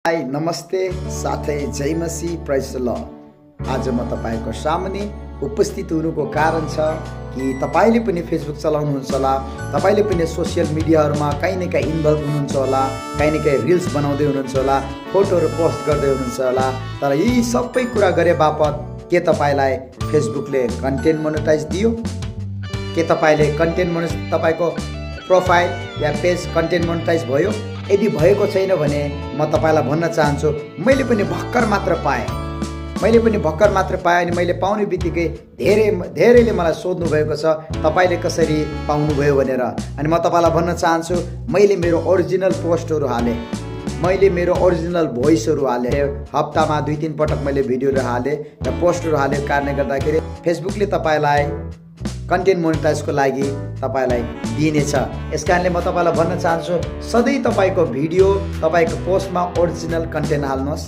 High नमस्ते साथै जय मसी प्रेज द लर्ड। आज म तपाईको सामुन्ने उपस्थित हुनुको कारण छ कि तपाईले पनि फेसबुक चलाउनुहुन्छ होला, तपाईले पनि सोसियल मिडियाहरुमा कहीँ न कहीँ इन्भल्भ हुनुहुन्छ होला, कहीँ न कहीँ रिल्स बनाउँदै हुनुहुन्छ होला, फोटोहरु पोस्ट गर्दै हुनुहुन्छ होला। तर यी सबै कुरा गरे बापत के तपाईलाई फेसबुकले कन्टेन्ट मोनेटाइज दियो? के तपाईले कन्टेन्ट मोनेटाइज तपाईको प्रोफाइल या पेज कन्टेन्ट मोनेटाइज भयो? यदि भएको छैन भने म तपाईलाई भन्न चाहन्छु, मैले पनि भर्खर मात्र पाएँ अनि मैले पाउने बित्तिकै धेरैले मलाई सोध्नु भएको छ तपाईले कसरी पाउनुभयो भनेर। अनि म तपाईलाई भन्न चाहन्छु, मैले मेरो ओरिजिनल पोस्टहरु हाले, मैले मेरो ओरिजिनल भोइसहरु हाले, हप्तामा 2-3 पटक मैले भिडियोहरु हाले र पोस्टहरु हालेको कारणले गर्दाखेरि फेसबुकले तपाईलाई कन्टेन्ट मोनेटाइजको लागि तपाईलाई दिनेछ। यसकारणले म तपाईलाई भन्न चाहन्छु, सधैँ तपाईको भिडियो तपाईको पोस्टमा ओरिजिनल कन्टेन्ट हाल्नुहोस्,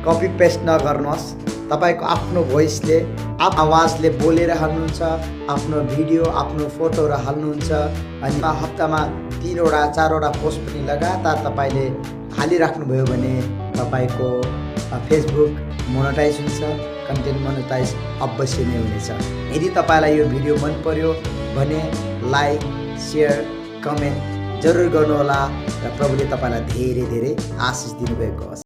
कपी पेस्ट नगर्नुहोस्। तपाईको आफ्नो भोइसले आवाजले बोलेर हाल्नुहुन्छ, आफ्नो भिडियो आफ्नो फोटोहरु हाल्नुहुन्छ। अनि हप्तामा 3वटा 4वटा पोस्ट पनि लगातार तपाईले हालिराख्नुभयो भने तपाईको फेसबुक मोनेटाइज हुन्छ, कन्टेन्ट मोनेटाइज अवश्य नै हुनेछ। यदि तपाईलाई यो भिडियो मन पर्यो भने लाइक शेयर कमेन्ट जरुर गर्नुहोला र प्रभुले तपाईलाई धेरै धेरै आशिष दिनुभएको होस्।